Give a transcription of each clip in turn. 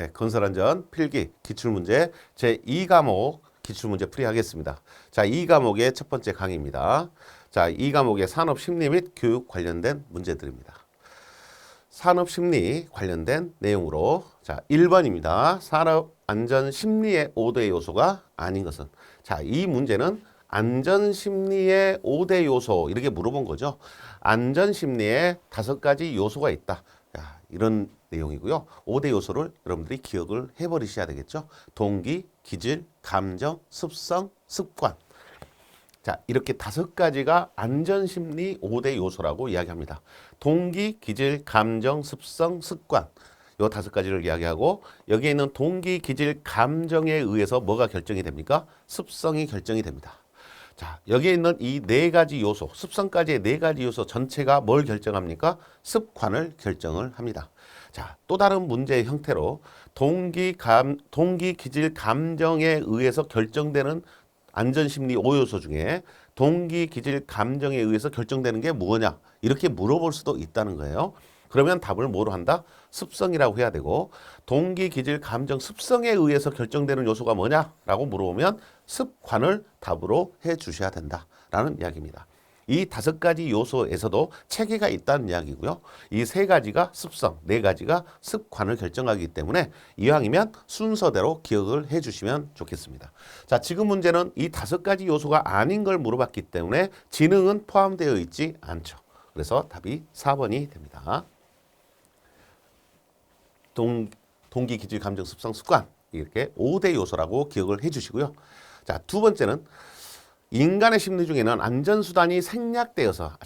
네, 건설안전 필기 기출문제 제2과목 기출문제 풀이하겠습니다. 자, 이 과목의 첫 번째 강의입니다. 자, 이 과목의 산업심리 및 교육 관련된 문제들입니다. 산업심리 관련된 내용으로 자, 1번입니다. 산업안전심리의 5대 요소가 아닌 것은. 자, 이 문제는 안전심리의 5대 요소 이렇게 물어본 거죠. 안전심리에 5가지 요소가 있다. 자, 이런 내용이고요. 5대 요소를 여러분들이 기억을 해버리셔야 되겠죠. 동기, 기질, 감정, 습성, 습관. 자, 이렇게 5가지가 안전심리 5대 요소라고 이야기합니다. 동기, 기질, 감정, 습성, 습관. 요 5가지를 이야기하고 여기에 있는 동기, 기질, 감정에 의해서 뭐가 결정이 됩니까? 습성이 결정이 됩니다. 자, 여기에 있는 이 4가지 요소, 습성까지의 4가지 요소 전체가 뭘 결정합니까? 습관을 결정을 합니다. 자, 또 다른 문제의 형태로 동기, 기질, 감정에 의해서 결정되는 안전심리 5요소 중에 동기, 기질, 감정에 의해서 결정되는 게 뭐냐? 이렇게 물어볼 수도 있다는 거예요. 그러면 답을 뭐로 한다? 습성이라고 해야 되고 동기, 기질, 감정, 습성에 의해서 결정되는 요소가 뭐냐라고 물어보면 습관을 답으로 해 주셔야 된다라는 이야기입니다. 이 5가지 요소에서도 체계가 있다는 이야기고요. 이 3가지가 습성, 4가지가 습관을 결정하기 때문에 이왕이면 순서대로 기억을 해 주시면 좋겠습니다. 자, 지금 문제는 이 5가지 요소가 아닌 걸 물어봤기 때문에 지능은 포함되어 있지 않죠. 그래서 답이 4번이 됩니다. 동기, 기질, 감정, 습성, 습관 이렇게 5대 요소라고 기억을 해 주시고요. 자, 두 번째는 인간의 심리 중에는 안전수단이 생략되어서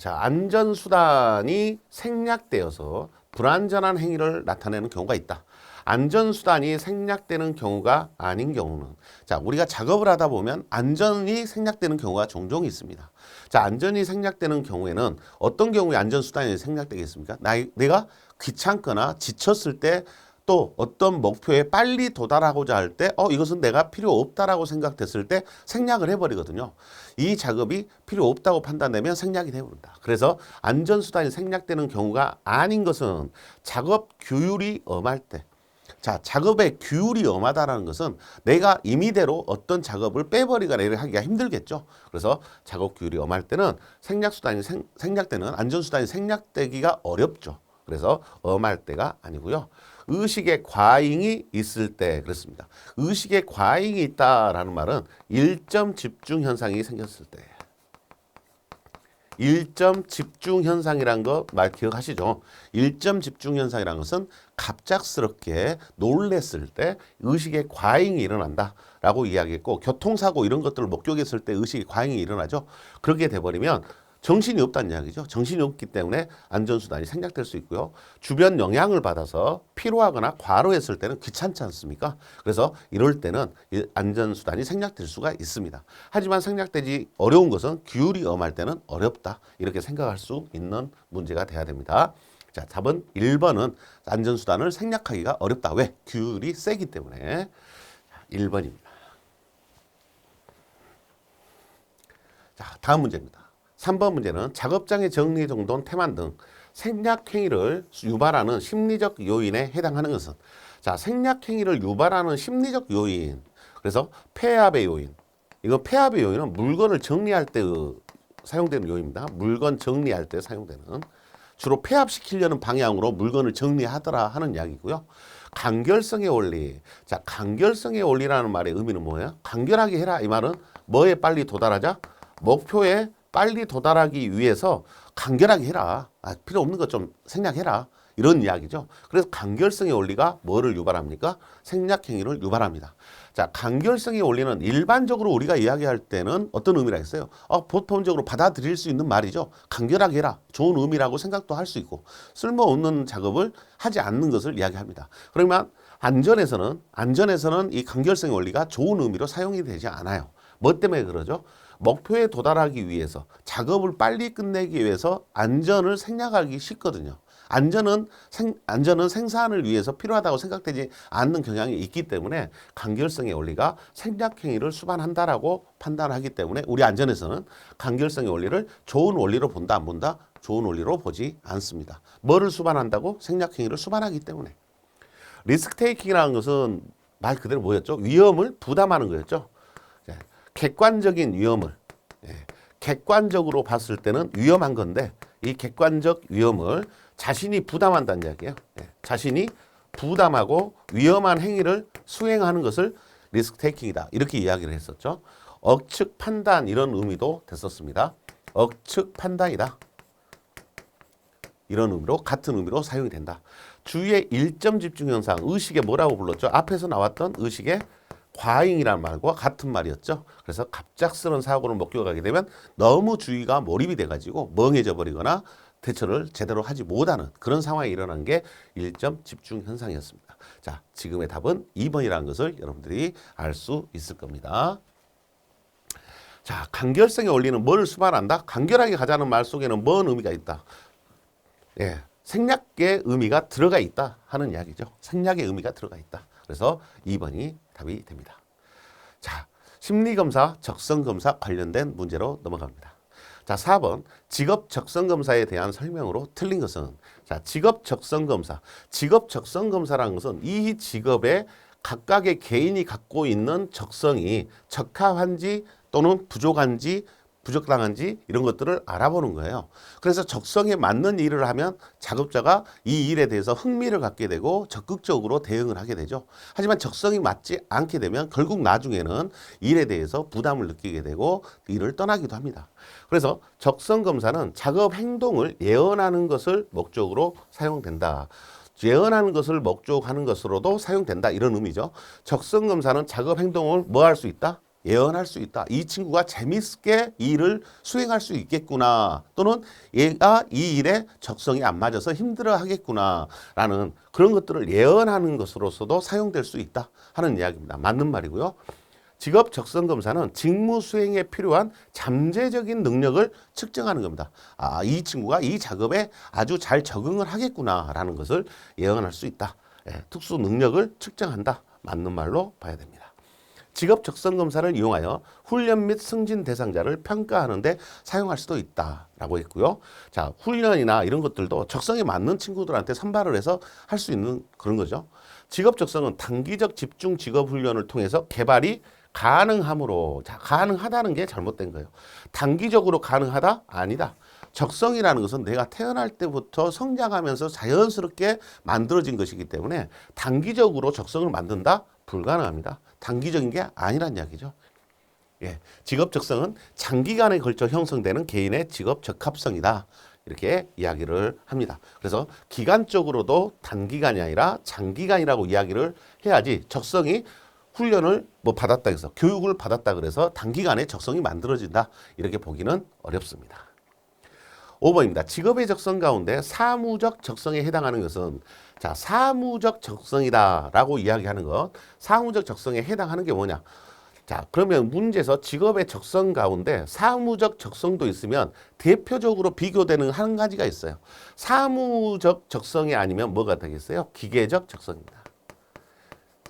불안전한 행위를 나타내는 경우가 있다. 안전수단이 생략되는 경우가 아닌 경우는 자, 우리가 작업을 하다 보면 안전이 생략되는 경우가 종종 있습니다. 자, 안전이 생략되는 경우에는 어떤 경우에 안전수단이 생략되겠습니까? 내가 귀찮거나 지쳤을 때 또 어떤 목표에 빨리 도달하고자 할 때 이것은 내가 필요 없다라고 생각됐을 때 생략을 해버리거든요. 이 작업이 필요 없다고 판단되면 생략이 되어버린다. 그래서 안전수단이 생략되는 경우가 아닌 것은 작업 규율이 엄할 때 자, 작업의 규율이 엄하다는 것은 내가 임의대로 어떤 작업을 빼버리거나 이렇게 하기가 힘들겠죠. 그래서 작업 규율이 엄할 때는 생략되는 안전수단이 생략되기가 어렵죠. 그래서 엄할 때가 아니고요. 의식의 과잉이 있을 때 그렇습니다. 의식의 과잉이 있다라는 말은 일점 집중 현상이 생겼을 때. 일점 집중 현상이란 거 말 기억하시죠? 일점 집중 현상이란 것은 갑작스럽게 놀랬을 때 의식의 과잉이 일어난다라고 이야기했고 교통사고 이런 것들을 목격했을 때 의식의 과잉이 일어나죠. 그렇게 돼버리면 정신이 없다는 이야기죠. 정신이 없기 때문에 안전수단이 생략될 수 있고요. 주변 영향을 받아서 피로하거나 과로했을 때는 귀찮지 않습니까? 그래서 이럴 때는 안전수단이 생략될 수가 있습니다. 하지만 생략되지 어려운 것은 규율이 엄할 때는 어렵다. 이렇게 생각할 수 있는 문제가 돼야 됩니다. 자, 답은 1번은 안전수단을 생략하기가 어렵다. 왜? 규율이 세기 때문에. 1번입니다. 자, 다음 문제입니다. 3번 문제는 작업장의 정리정돈, 태만 등 생략행위를 유발하는 심리적 요인에 해당하는 것은 자, 생략행위를 유발하는 심리적 요인 그래서 폐압의 요인 이거 폐압의 요인은 물건을 정리할 때 사용되는 요인입니다. 물건 정리할 때 사용되는 주로 폐압시키려는 방향으로 물건을 정리하더라 하는 이야기고요. 간결성의 원리 자, 간결성의 원리라는 말의 의미는 뭐예요? 간결하게 해라 이 말은 뭐에 빨리 도달하자? 목표에 빨리 도달하기 위해서 간결하게 해라. 필요 없는 것 좀 생략해라. 이런 이야기죠. 그래서 간결성의 원리가 뭐를 유발합니까? 생략행위를 유발합니다. 자, 간결성의 원리는 일반적으로 우리가 이야기할 때는 어떤 의미가 있어요? 보통적으로 받아들일 수 있는 말이죠. 간결하게 해라. 좋은 의미라고 생각도 할 수 있고 쓸모없는 작업을 하지 않는 것을 이야기합니다. 그러면 안전에서는 이 간결성의 원리가 좋은 의미로 사용이 되지 않아요. 뭐 때문에 그러죠? 목표에 도달하기 위해서 작업을 빨리 끝내기 위해서 안전을 생략하기 쉽거든요. 안전은 생산을 위해서 필요하다고 생각되지 않는 경향이 있기 때문에 간결성의 원리가 생략행위를 수반한다라고 판단하기 때문에 우리 안전에서는 간결성의 원리를 좋은 원리로 본다 안 본다? 좋은 원리로 보지 않습니다. 뭐를 수반한다고? 생략행위를 수반하기 때문에. 리스크 테이킹이라는 것은 말 그대로 뭐였죠? 위험을 부담하는 거였죠. 예, 객관적인 위험을 객관적으로 봤을 때는 위험한 건데 이 객관적 위험을 자신이 부담한다는 이야기예요. 자신이 부담하고 위험한 행위를 수행하는 것을 리스크 테이킹이다. 이렇게 이야기를 했었죠. 억측 판단 이런 의미도 됐었습니다. 억측 판단이다. 이런 의미로 같은 의미로 사용이 된다. 주의의 일점 집중 현상, 의식의 뭐라고 불렀죠? 앞에서 나왔던 의식의 과잉이라는 말과 같은 말이었죠. 그래서 갑작스러운 사고를 목격하게 되면 너무 주의가 몰입이 돼가지고 멍해져 버리거나 대처를 제대로 하지 못하는 그런 상황이 일어난 게 일점 집중 현상이었습니다. 자, 지금의 답은 2번이라는 것을 여러분들이 알 수 있을 겁니다. 자, 간결성의 원리는 뭘 수반한다? 간결하게 가자는 말 속에는 뭔 의미가 있다? 예, 생략의 의미가 들어가 있다 하는 이야기죠. 생략의 의미가 들어가 있다. 그래서 2번이 답이 됩니다. 자, 심리검사, 적성검사 관련된 문제로 넘어갑니다. 자, 4번 직업 적성검사에 대한 설명으로 틀린 것은 자, 직업 적성검사. 직업 적성검사라는 것은 이 직업에 각각의 개인이 갖고 있는 적성이 적합한지 또는 부족한지 부적당한지 이런 것들을 알아보는 거예요. 그래서 적성에 맞는 일을 하면 작업자가 이 일에 대해서 흥미를 갖게 되고 적극적으로 대응을 하게 되죠. 하지만 적성이 맞지 않게 되면 결국 나중에는 일에 대해서 부담을 느끼게 되고 일을 떠나기도 합니다. 그래서 적성 검사는 작업 행동을 예언하는 것을 목적으로 사용된다. 예언하는 것을 목적하는 것으로도 사용된다. 이런 의미죠. 적성 검사는 작업 행동을 뭐 할 수 있다? 예언할 수 있다. 이 친구가 재밌게 이 일을 수행할 수 있겠구나. 또는 얘가 이 일에 적성이 안 맞아서 힘들어 하겠구나. 라는 그런 것들을 예언하는 것으로서도 사용될 수 있다 하는 이야기입니다. 맞는 말이고요. 직업 적성 검사는 직무 수행에 필요한 잠재적인 능력을 측정하는 겁니다. 아, 이 친구가 이 작업에 아주 잘 적응을 하겠구나. 라는 것을 예언할 수 있다. 특수 능력을 측정한다. 맞는 말로 봐야 됩니다. 직업 적성 검사를 이용하여 훈련 및 승진 대상자를 평가하는데 사용할 수도 있다라고 했고요. 자, 훈련이나 이런 것들도 적성에 맞는 친구들한테 선발을 해서 할 수 있는 그런 거죠. 직업 적성은 단기적 집중 직업 훈련을 통해서 개발이 가능하므로 자, 가능하다는 게 잘못된 거예요. 단기적으로 가능하다? 아니다. 적성이라는 것은 내가 태어날 때부터 성장하면서 자연스럽게 만들어진 것이기 때문에 단기적으로 적성을 만든다? 불가능합니다. 단기적인 게 아니란 이야기죠. 예, 직업 적성은 장기간에 걸쳐 형성되는 개인의 직업 적합성이다. 이렇게 이야기를 합니다. 그래서 기간적으로도 단기간이 아니라 장기간이라고 이야기를 해야지 적성이 훈련을 뭐 받았다 해서 교육을 받았다 그래서 단기간에 적성이 만들어진다. 이렇게 보기는 어렵습니다. 5번입니다. 직업의 적성 가운데 사무적 적성에 해당하는 것은 자, 사무적 적성이다라고 이야기하는 것. 사무적 적성에 해당하는 게 뭐냐? 자, 그러면 문제에서 직업의 적성 가운데 사무적 적성도 있으면 대표적으로 비교되는 한 가지가 있어요. 사무적 적성이 아니면 뭐가 되겠어요? 기계적 적성입니다.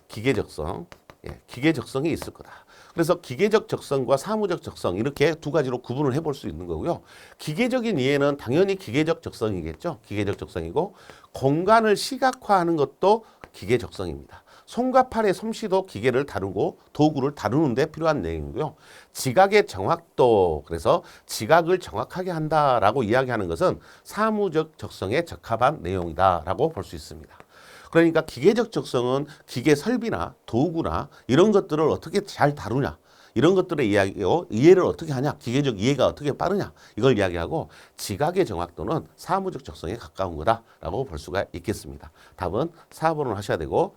기계적성. 예, 기계적성이 있을 거다. 그래서 기계적 적성과 사무적 적성 이렇게 두 가지로 구분을 해볼 수 있는 거고요. 기계적인 이해는 당연히 기계적 적성이겠죠. 기계적 적성이고 공간을 시각화하는 것도 기계적성입니다. 손과 팔의 솜씨도 기계를 다루고 도구를 다루는 데 필요한 내용이고요. 지각의 정확도, 그래서 지각을 정확하게 한다라고 이야기하는 것은 사무적 적성에 적합한 내용이다라고 볼 수 있습니다. 그러니까 기계적 적성은 기계 설비나 도구나 이런 것들을 어떻게 잘 다루냐, 이런 것들의 이야기요, 이해를 어떻게 하냐, 기계적 이해가 어떻게 빠르냐, 이걸 이야기하고 지각의 정확도는 사무적 적성에 가까운 거다라고 볼 수가 있겠습니다. 답은 4번을 하셔야 되고,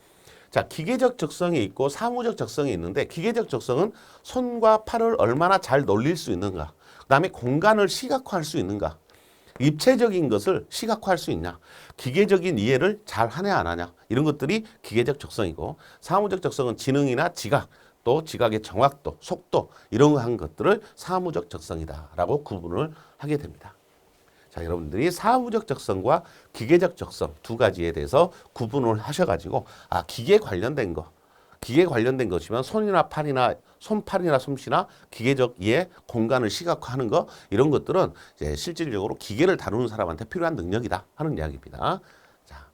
자, 기계적 적성이 있고 사무적 적성이 있는데 기계적 적성은 손과 팔을 얼마나 잘 놀릴 수 있는가, 그 다음에 공간을 시각화할 수 있는가, 입체적인 것을 시각화할 수 있냐, 기계적인 이해를 잘 하냐 안 하냐, 이런 것들이 기계적 적성이고, 사무적 적성은 지능이나 지각, 또 지각의 정확도, 속도 이런 것들을 사무적 적성이다라고 구분을 하게 됩니다. 자, 여러분들이 사무적 적성과 기계적 적성 두 가지에 대해서 구분을 하셔가지고 기계 관련된 거, 기계 관련된 것이면 손이나 팔이나 손팔이나 솜씨나 기계적 이해, 공간을 시각화하는 거, 이런 것들은 이제 실질적으로 기계를 다루는 사람한테 필요한 능력이다 하는 이야기입니다. 자,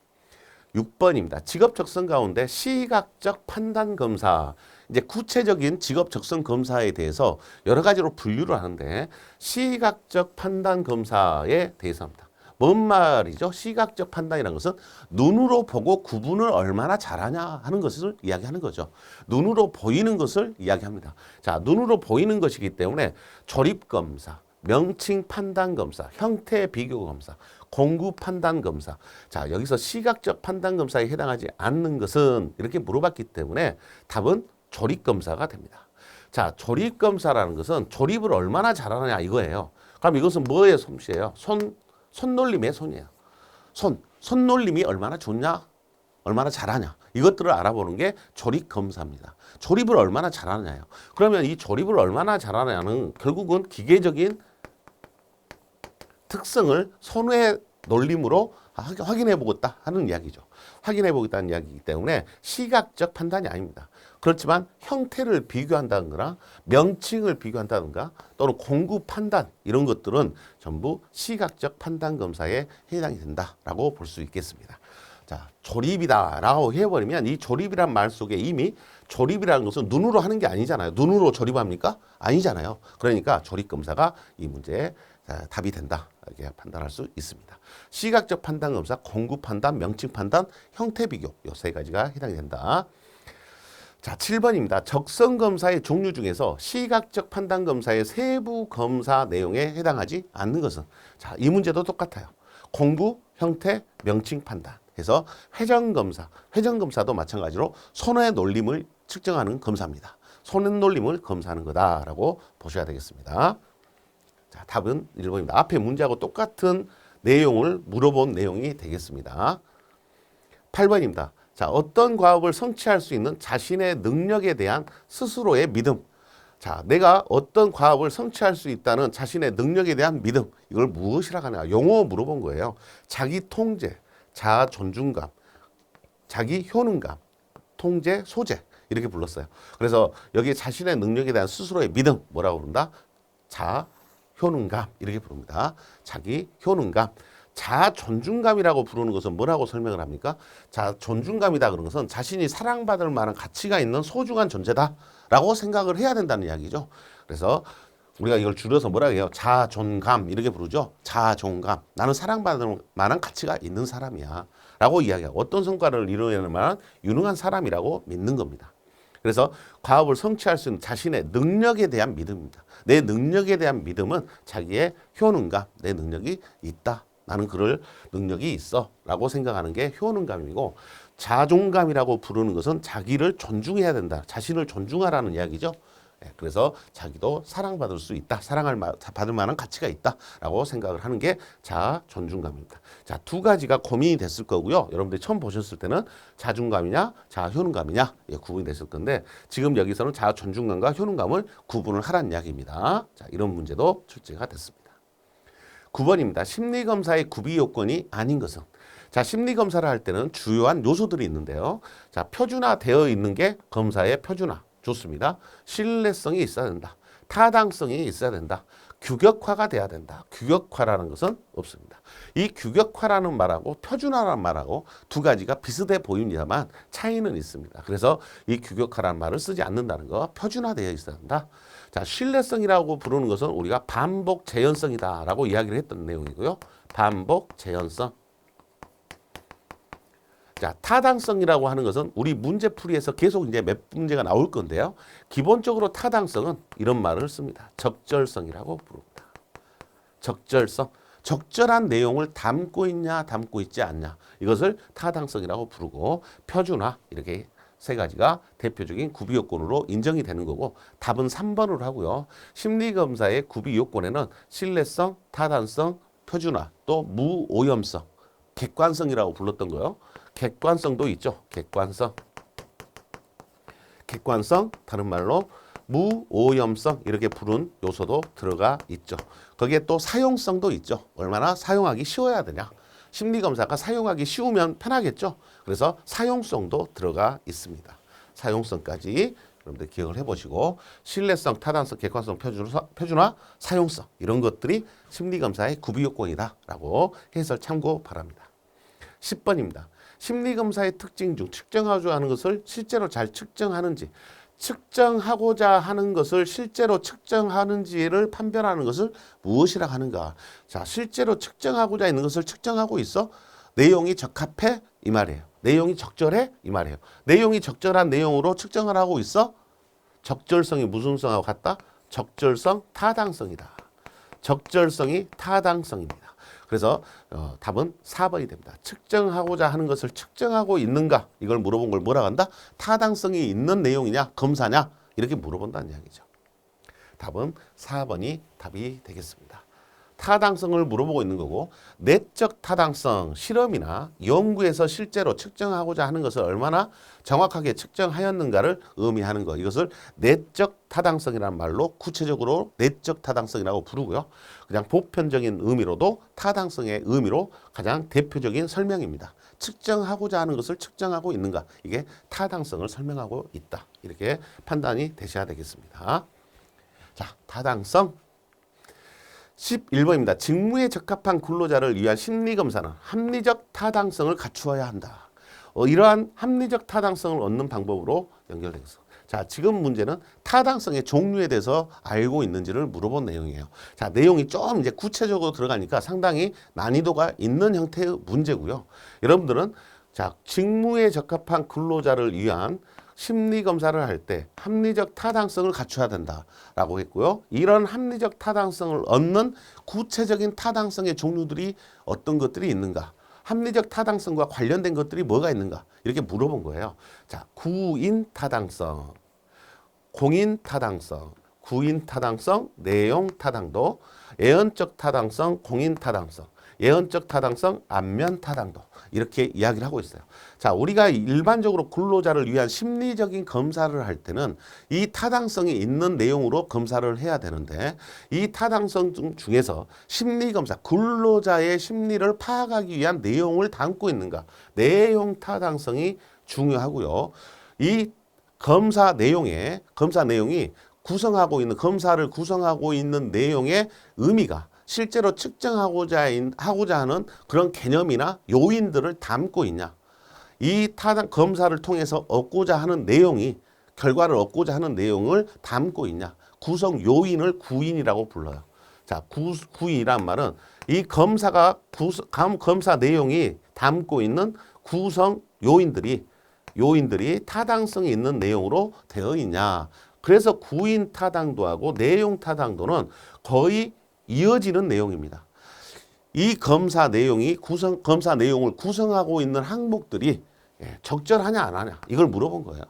6번입니다. 직업 적성 가운데 시각적 판단 검사. 이제 구체적인 직업 적성 검사에 대해서 여러 가지로 분류를 하는데 시각적 판단 검사에 대해서 합니다. 뭔 말이죠? 시각적 판단이라는 것은 눈으로 보고 구분을 얼마나 잘하냐 하는 것을 이야기하는 거죠. 눈으로 보이는 것을 이야기합니다. 자, 눈으로 보이는 것이기 때문에 조립검사, 명칭 판단 검사, 형태 비교 검사, 공구 판단 검사. 자, 여기서 시각적 판단 검사에 해당하지 않는 것은 이렇게 물어봤기 때문에 답은 조립 검사가 됩니다. 자, 조립 검사라는 것은 조립을 얼마나 잘하느냐 이거예요. 그럼 이것은 뭐의 솜씨예요? 손놀림의 손이에요. 손놀림이 얼마나 좋냐? 얼마나 잘하냐? 이것들을 알아보는 게 조립 검사입니다. 조립을 얼마나 잘하느냐요. 그러면 이 조립을 얼마나 잘하느냐는 결국은 기계적인 특성을 손의 놀림으로 확인해 보겠다 하는 이야기죠. 확인해 보겠다는 이야기이기 때문에 시각적 판단이 아닙니다. 그렇지만 형태를 비교한다든가 명칭을 비교한다든가 또는 공구 판단 이런 것들은 전부 시각적 판단 검사에 해당이 된다라고 볼 수 있겠습니다. 자, 조립이다라고 해버리면 이 조립이란 말 속에 이미 조립이라는 것은 눈으로 하는 게 아니잖아요. 눈으로 조립합니까? 아니잖아요. 그러니까 조립 검사가 이 문제에 답이 된다. 이렇게 판단할 수 있습니다. 시각적 판단 검사, 공구 판단, 명칭 판단, 형태 비교 이 세 가지가 해당이 된다. 자, 7번입니다. 적성 검사의 종류 중에서 시각적 판단 검사의 세부 검사 내용에 해당하지 않는 것은 자, 이 문제도 똑같아요. 공구, 형태, 명칭 판단 해서 회전검사도 마찬가지로 손의 놀림을 측정하는 검사입니다. 손의 놀림을 검사하는 거다라고 보셔야 되겠습니다. 자, 답은 1번입니다. 앞에 문제하고 똑같은 내용을 물어본 내용이 되겠습니다. 8번입니다. 자, 어떤 과업을 성취할 수 있는 자신의 능력에 대한 스스로의 믿음. 자, 내가 어떤 과업을 성취할 수 있다는 자신의 능력에 대한 믿음. 이걸 무엇이라고 하냐? 용어 물어본 거예요. 자기 통제, 자아 존중감, 자기 효능감, 통제, 소재. 이렇게 불렀어요. 그래서 여기 자신의 능력에 대한 스스로의 믿음. 뭐라고 부른다? 자아 효능감. 이렇게 부릅니다. 자기 효능감. 자아 존중감이라고 부르는 것은 뭐라고 설명을 합니까? 자아 존중감이다 그런 것은 자신이 사랑받을 만한 가치가 있는 소중한 존재다라고 생각을 해야 된다는 이야기죠. 그래서 우리가 이걸 줄여서 뭐라고 해요? 자아 존감 이렇게 부르죠. 자아 존감. 나는 사랑받을 만한 가치가 있는 사람이야 라고 이야기하고 어떤 성과를 이루어내는 만한 유능한 사람이라고 믿는 겁니다. 그래서 과업을 성취할 수 있는 자신의 능력에 대한 믿음입니다. 내 능력에 대한 믿음은 자기의 효능감, 내 능력이 있다. 나는 그럴 능력이 있어 라고 생각하는 게 효능감이고 자존감이라고 부르는 것은 자기를 존중해야 된다. 자신을 존중하라는 이야기죠. 그래서 자기도 사랑받을 수 있다. 사랑을 받을 만한 가치가 있다. 라고 생각을 하는 게 자아 존중감입니다. 자, 두 가지가 고민이 됐을 거고요. 여러분들이 처음 보셨을 때는 자존감이냐 자아 효능감이냐 구분이 됐을 건데 지금 여기서는 자아 존중감과 효능감을 구분을 하라는 이야기입니다. 자, 이런 문제도 출제가 됐습니다. 9번입니다. 심리검사의 구비 요건이 아닌 것은 자, 심리검사를 할 때는 주요한 요소들이 있는데요. 자, 표준화되어 있는 게 검사의 표준화. 좋습니다. 신뢰성이 있어야 된다. 타당성이 있어야 된다. 규격화가 돼야 된다. 규격화라는 것은 없습니다. 이 규격화라는 말하고 표준화라는 말하고 두 가지가 비슷해 보입니다만 차이는 있습니다. 그래서 이 규격화라는 말을 쓰지 않는다는 거 표준화되어 있어야 된다. 자, 신뢰성이라고 부르는 것은 우리가 반복 재현성이다라고 이야기를 했던 내용이고요. 반복 재현성. 자, 타당성이라고 하는 것은 우리 문제풀이에서 계속 이제 몇 문제가 나올 건데요. 기본적으로 타당성은 이런 말을 씁니다. 적절성이라고 부릅니다. 적절성. 적절한 내용을 담고 있냐, 담고 있지 않냐. 이것을 타당성이라고 부르고 표준화 이렇게 세 가지가 대표적인 구비 요건으로 인정이 되는 거고 답은 3번으로 하고요. 심리검사의 구비 요건에는 신뢰성, 타당성, 표준화, 또 무오염성, 객관성이라고 불렀던 거요. 객관성도 있죠. 객관성. 객관성, 다른 말로 무오염성 이렇게 부른 요소도 들어가 있죠. 거기에 또 사용성도 있죠. 얼마나 사용하기 쉬워야 되냐. 심리검사가 사용하기 쉬우면 편하겠죠. 그래서 사용성도 들어가 있습니다. 사용성까지 여러분들 기억을 해보시고 신뢰성, 타당성, 객관성, 표준화, 사용성 이런 것들이 심리검사의 구비 요건이다라고 해설 참고 바랍니다. 10번입니다. 심리검사의 특징 중 측정하고자 하는 것을 실제로 잘 측정하는지, 측정하고자 하는 것을 실제로 측정하는지를 판별하는 것을 무엇이라 하는가. 자, 실제로 측정하고자 있는 것을 측정하고 있어? 내용이 적합해? 이 말이에요. 내용이 적절해? 이 말이에요. 내용이 적절한 내용으로 측정을 하고 있어? 적절성이 무슨 성하고 같다? 적절성, 타당성이다. 적절성이 타당성입니다. 그래서 답은 4번이 됩니다. 측정하고자 하는 것을 측정하고 있는가? 이걸 물어본 걸 뭐라고 한다? 타당성이 있는 내용이냐? 검사냐? 이렇게 물어본다는 이야기죠. 답은 4번이 답이 되겠습니다. 타당성을 물어보고 있는 거고, 내적 타당성, 실험이나 연구에서 실제로 측정하고자 하는 것을 얼마나 정확하게 측정하였는가를 의미하는 것. 이것을 내적 타당성이라는 말로 구체적으로 내적 타당성이라고 부르고요. 그냥 보편적인 의미로도 타당성의 의미로 가장 대표적인 설명입니다. 측정하고자 하는 것을 측정하고 있는가. 이게 타당성을 설명하고 있다. 이렇게 판단이 되셔야 되겠습니다. 자, 타당성. 11번입니다. 직무에 적합한 근로자를 위한 심리검사는 합리적 타당성을 갖추어야 한다. 이러한 합리적 타당성을 얻는 방법으로 연결되겠어. 자, 지금 문제는 타당성의 종류에 대해서 알고 있는지를 물어본 내용이에요. 자, 내용이 좀 이제 구체적으로 들어가니까 상당히 난이도가 있는 형태의 문제고요. 여러분들은 자, 직무에 적합한 근로자를 위한 심리검사를 할 때 합리적 타당성을 갖춰야 된다라고 했고요. 이런 합리적 타당성을 얻는 구체적인 타당성의 종류들이 어떤 것들이 있는가? 합리적 타당성과 관련된 것들이 뭐가 있는가? 이렇게 물어본 거예요. 자, 구인 타당성, 공인 타당성, 구인 타당성, 내용 타당도, 예언적 타당성, 공인 타당성, 예언적 타당성, 안면 타당도 이렇게 이야기를 하고 있어요. 자, 우리가 일반적으로 근로자를 위한 심리적인 검사를 할 때는 이 타당성이 있는 내용으로 검사를 해야 되는데 이 타당성 중에서 심리검사, 근로자의 심리를 파악하기 위한 내용을 담고 있는가. 내용 타당성이 중요하고요. 이 검사 내용이 구성하고 있는 검사를 구성하고 있는 내용의 의미가 실제로 측정하고자 하는 그런 개념이나 요인들을 담고 있냐. 이 검사를 통해서 얻고자 하는 내용이 결과를 얻고자 하는 내용을 담고 있냐. 구성 요인을 구인이라고 불러요. 자, 구인이란 말은 이 검사 내용이 담고 있는 구성 요인들이 타당성이 있는 내용으로 되어 있냐. 그래서 구인 타당도하고 내용 타당도는 거의 이어지는 내용입니다. 이 검사 내용을 구성하고 있는 항목들이 적절하냐 안 하냐 이걸 물어본 거예요.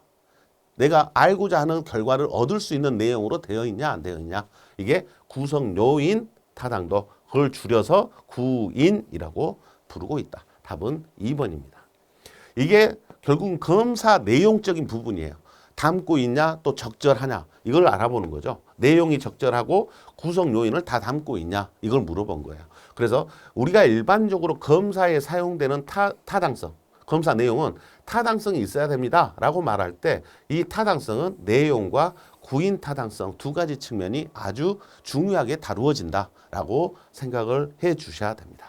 내가 알고자 하는 결과를 얻을 수 있는 내용으로 되어 있냐 안 되어 있냐. 이게 구성 요인 타당도, 그걸 줄여서 구인이라고 부르고 있다. 답은 2번입니다. 이게 결국은 검사 내용적인 부분이에요. 담고 있냐 또 적절하냐 이걸 알아보는 거죠. 내용이 적절하고 구성 요인을 다 담고 있냐 이걸 물어본 거예요. 그래서 우리가 일반적으로 검사에 사용되는 타당성, 검사 내용은 타당성이 있어야 됩니다 라고 말할 때 이 타당성은 내용과 구인 타당성 두 가지 측면이 아주 중요하게 다루어진다 라고 생각을 해 주셔야 됩니다.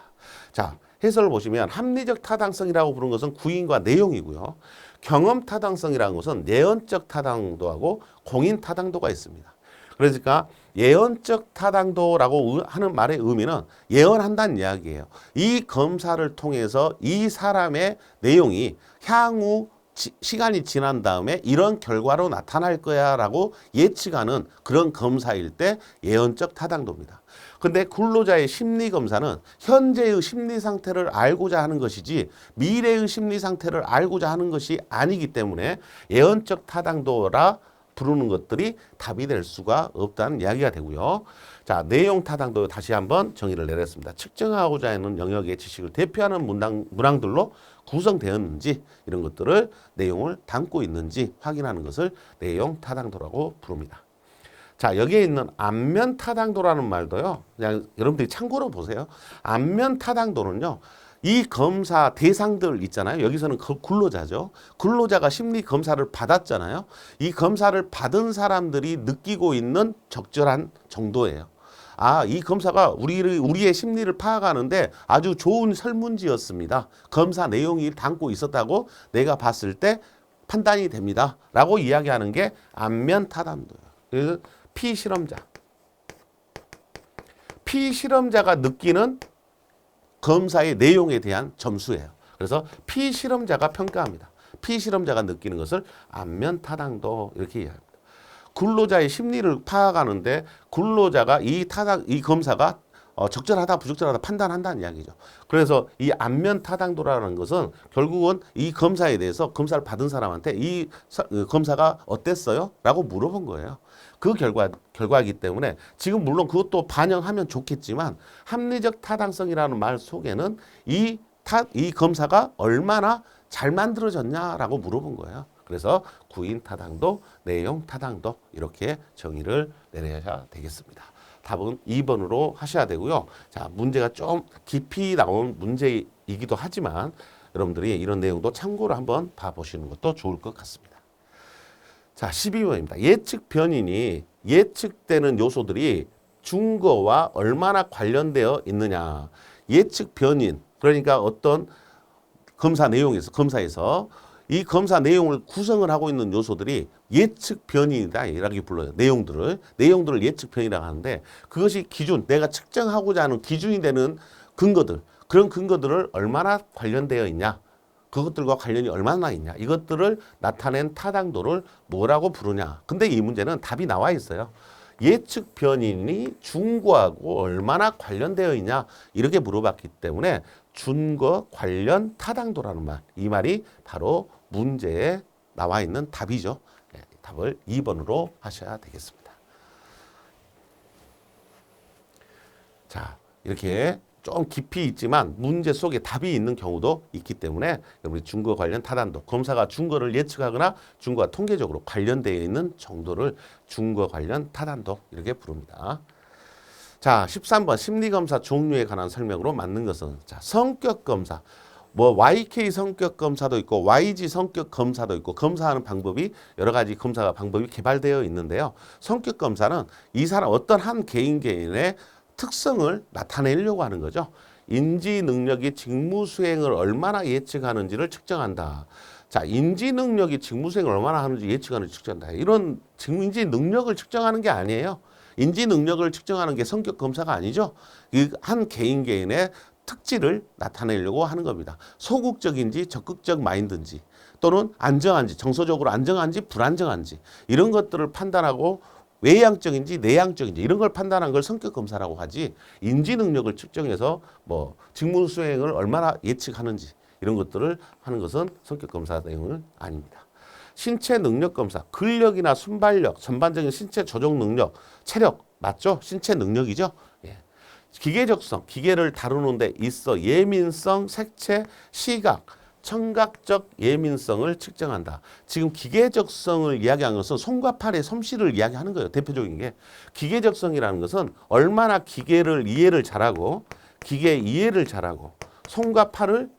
자, 해설을 보시면 합리적 타당성이라고 부르는 것은 구인과 내용이고요. 경험 타당성이라는 것은 예언적 타당도하고 공인 타당도가 있습니다. 그러니까 예언적 타당도라고 하는 말의 의미는 예언한다는 이야기예요. 이 검사를 통해서 이 사람의 내용이 향후 시간이 지난 다음에 이런 결과로 나타날 거야 라고 예측하는 그런 검사일 때 예언적 타당도입니다. 근데 근로자의 심리 검사는 현재의 심리 상태를 알고자 하는 것이지 미래의 심리 상태를 알고자 하는 것이 아니기 때문에 예언적 타당도라 부르는 것들이 답이 될 수가 없다는 이야기가 되고요. 자, 내용 타당도 다시 한번 정의를 내렸습니다. 측정하고자 하는 영역의 지식을 대표하는 문항들로 구성되었는지 이런 것들을 내용을 담고 있는지 확인하는 것을 내용 타당도라고 부릅니다. 자, 여기에 있는 안면 타당도라는 말도요. 그냥 여러분들이 참고로 보세요. 안면 타당도는요. 이 검사 대상들 있잖아요. 여기서는 근로자죠. 근로자가 심리 검사를 받았잖아요. 이 검사를 받은 사람들이 느끼고 있는 적절한 정도예요. 이 검사가 우리의 심리를 파악하는데 아주 좋은 설문지였습니다. 검사 내용이 담고 있었다고 내가 봤을 때 판단이 됩니다. 라고 이야기하는 게 안면 타당도예요. 그 피실험자가 느끼는 검사의 내용에 대한 점수예요. 그래서 피실험자가 평가합니다. 피실험자가 느끼는 것을 안면 타당도 이렇게 이야기합니다. 근로자의 심리를 파악하는데 근로자가 이 검사가 적절하다 부적절하다 판단한다는 이야기죠. 그래서 이 안면 타당도라는 것은 결국은 이 검사에 대해서 검사를 받은 사람한테 이 검사가 어땠어요? 라고 물어본 거예요. 그 결과이기 때문에 지금 물론 그것도 반영하면 좋겠지만 합리적 타당성이라는 말 속에는 이 검사가 얼마나 잘 만들어졌냐라고 물어본 거예요. 그래서 구인 타당도, 내용 타당도 이렇게 정의를 내려야 되겠습니다. 답은 2번으로 하셔야 되고요. 자, 문제가 좀 깊이 나온 문제이기도 하지만 여러분들이 이런 내용도 참고로 한번 봐보시는 것도 좋을 것 같습니다. 자, 12번입니다. 예측 변인이 예측되는 요소들이 준거와 얼마나 관련되어 있느냐. 예측 변인, 그러니까 어떤 검사에서 이 검사 내용을 구성을 하고 있는 요소들이 예측 변인이다 이렇게 불러요. 내용들을 예측 변이라고 하는데 그것이 기준, 내가 측정하고자 하는 기준이 되는 근거들, 그런 근거들을 얼마나 관련되어 있냐, 그것들과 관련이 얼마나 있냐, 이것들을 나타낸 타당도를 뭐라고 부르냐. 근데 이 문제는 답이 나와 있어요. 예측 변인이 준거하고 얼마나 관련되어 있냐 이렇게 물어봤기 때문에 준거 관련 타당도라는 말, 이 말이 바로 문제에 나와 있는 답이죠. 네, 답을 2번으로 하셔야 되겠습니다. 자, 이렇게 좀 깊이 있지만 문제 속에 답이 있는 경우도 있기 때문에 우리 준거 관련 타당도, 검사가 준거를 예측하거나 준거와 통계적으로 관련되어 있는 정도를 준거 관련 타당도 이렇게 부릅니다. 자, 13번 심리검사 종류에 관한 설명으로 맞는 것은, 자, 성격검사, YK 성격검사도 있고 YG 성격검사도 있고 검사하는 방법이 여러 가지 검사 방법이 개발되어 있는데요. 성격검사는 이 사람 어떤 한 개인의 특성을 나타내려고 하는 거죠. 인지 능력이 직무 수행을 얼마나 예측하는지를 측정한다. 자, 인지 능력이 직무 수행을 얼마나 하는지 예측하는지 측정한다. 이런 인지 능력을 측정하는 게 아니에요. 인지 능력을 측정하는 게 성격 검사가 아니죠. 한 개인의 특질을 나타내려고 하는 겁니다. 소극적인지 적극적 마인드인지 또는 안정한지, 정서적으로 안정한지 불안정한지 이런 것들을 판단하고 외향적인지 내향적인지 이런 걸 판단한 걸 성격 검사라고 하지, 인지 능력을 측정해서 직무 수행을 얼마나 예측하는지 이런 것들을 하는 것은 성격 검사 내용은 아닙니다. 신체 능력 검사, 근력이나 순발력, 전반적인 신체 조종 능력, 체력 맞죠? 신체 능력이죠. 예. 기계적성, 기계를 다루는 데 있어 예민성, 색채, 시각, 청각적 예민성을 측정한다. 지금 기계적성을 이야기한 것은 손과 팔의 솜씨를 이야기하는 거예요. 대표적인 게. 기계적성이라는 것은 얼마나 기계를 이해를 잘하고 기계 이해를 잘하고 손과 팔을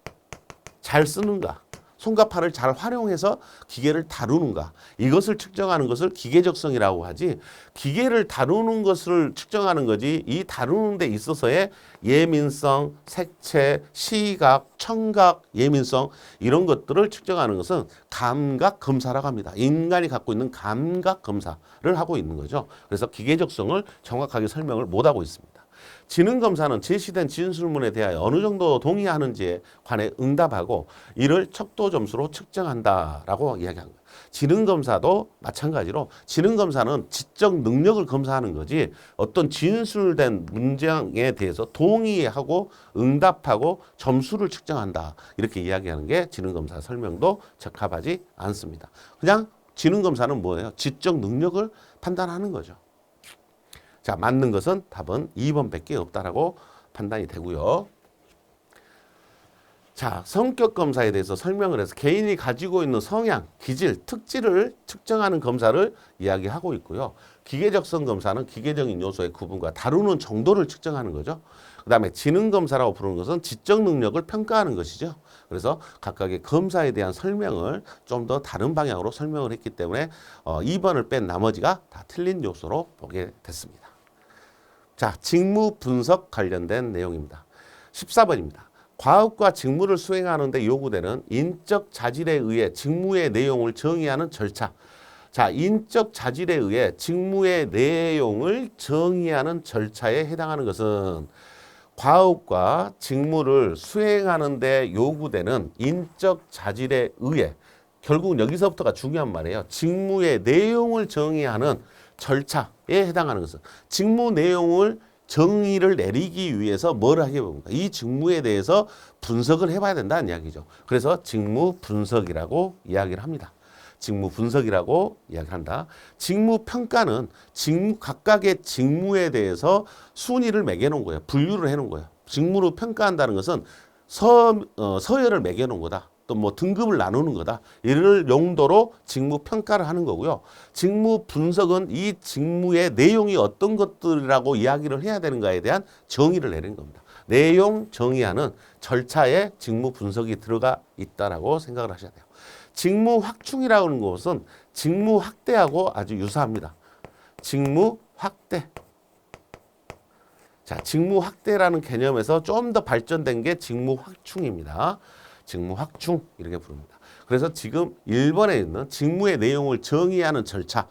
잘 쓰는가, 손과 팔을 잘 활용해서 기계를 다루는가, 이것을 측정하는 것을 기계적성이라고 하지, 기계를 다루는 것을 측정하는 거지 이 다루는 데 있어서의 예민성, 색채, 시각, 청각, 예민성 이런 것들을 측정하는 것은 감각 검사라고 합니다. 인간이 갖고 있는 감각 검사를 하고 있는 거죠. 그래서 기계적성을 정확하게 설명을 못하고 있습니다. 지능검사는 제시된 진술문에 대하여 어느 정도 동의하는지에 관해 응답하고 이를 척도 점수로 측정한다라고 이야기한 거예요. 지능검사도 마찬가지로 지능검사는 지적 능력을 검사하는 거지 어떤 진술된 문장에 대해서 동의하고 응답하고 점수를 측정한다 이렇게 이야기하는 게 지능검사 설명도 적합하지 않습니다. 그냥 지능검사는 뭐예요? 지적 능력을 판단하는 거죠. 자, 맞는 것은 답은 2번밖에 없다라고 판단이 되고요. 자, 성격 검사에 대해서 설명을 해서 개인이 가지고 있는 성향, 기질, 특질을 측정하는 검사를 이야기하고 있고요. 기계적성 검사는 기계적인 요소의 구분과 다루는 정도를 측정하는 거죠. 그 다음에 지능검사라고 부르는 것은 지적 능력을 평가하는 것이죠. 그래서 각각의 검사에 대한 설명을 좀 더 다른 방향으로 설명을 했기 때문에 2번을 뺀 나머지가 다 틀린 요소로 보게 됐습니다. 자, 직무 분석 관련된 내용입니다. 14번입니다. 과업과 직무를 수행하는 데 요구되는 인적 자질에 의해 직무의 내용을 정의하는 절차. 자, 인적 자질에 의해 직무의 내용을 정의하는 절차에 해당하는 것은 과업과 직무를 수행하는 데 요구되는 인적 자질에 의해, 결국 여기서부터가 중요한 말이에요. 직무의 내용을 정의하는 절차에 해당하는 것은 직무 내용을 정의를 내리기 위해서 뭘 하게 됩니까? 이 직무에 대해서 분석을 해봐야 된다는 이야기죠. 그래서 직무 분석이라고 이야기를 합니다. 직무 분석이라고 이야기한다. 직무 평가는 각각의 직무에 대해서 순위를 매겨놓은 거예요. 분류를 해놓은 거예요. 직무로 평가한다는 것은 서열을 매겨놓은 거다. 또 뭐 등급을 나누는 거다. 이를 용도로 직무 평가를 하는 거고요. 직무 분석은 이 직무의 내용이 어떤 것들이라고 이야기를 해야 되는가에 대한 정의를 내리는 겁니다. 내용 정의하는 절차에 직무 분석이 들어가 있다라고 생각을 하셔야 돼요. 직무 확충이라고 하는 것은 직무 확대하고 아주 유사합니다. 직무 확대. 자, 직무 확대라는 개념에서 좀 더 발전된 게 직무 확충입니다. 직무 확충 이렇게 부릅니다. 그래서 지금 1번에 있는 직무의 내용을 정의하는 절차,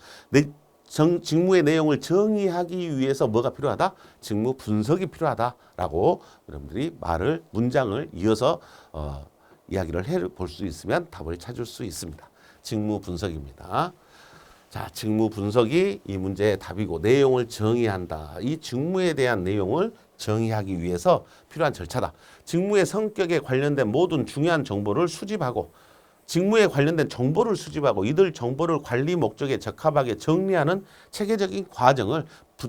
직무의 내용을 정의하기 위해서 뭐가 필요하다? 직무 분석이 필요하다라고 여러분들이 문장을 이어서 이야기를 해볼 수 있으면 답을 찾을 수 있습니다. 직무 분석입니다. 자, 직무 분석이 이 문제의 답이고 내용을 정의한다. 이 직무에 대한 내용을 정의하기 위해서 필요한 절차다. 직무의 성격에 관련된 모든 중요한 정보를 수집하고 직무에 관련된 정보를 수집하고 이들 정보를 관리 목적에 적합하게 정리하는 체계적인 과정을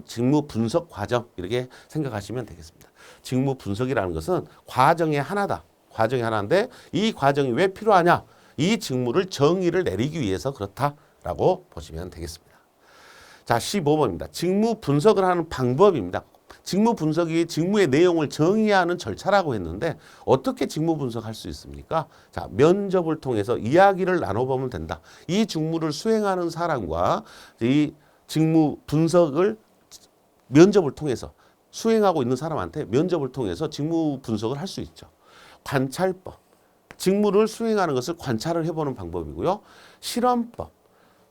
직무 분석 과정 이렇게 생각하시면 되겠습니다. 직무 분석이라는 것은 과정의 하나다. 과정이 하나인데 이 과정이 왜 필요하냐? 이 직무를 정의를 내리기 위해서 그렇다라고 보시면 되겠습니다. 자, 15번입니다. 직무 분석을 하는 방법입니다. 직무 분석이 직무의 내용을 정의하는 절차라고 했는데 어떻게 직무 분석할 수 있습니까? 자, 면접을 통해서 이야기를 나눠보면 된다. 이 직무를 수행하는 사람과 이 직무 분석을 면접을 통해서 수행하고 있는 사람한테 면접을 통해서 직무 분석을 할 수 있죠. 관찰법, 직무를 수행하는 것을 관찰을 해보는 방법이고요. 실험법,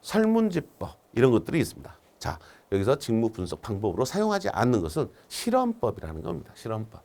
설문지법 이런 것들이 있습니다. 자, 여기서 직무 분석 방법으로 사용하지 않는 것은 실험법이라는 겁니다. 실험법.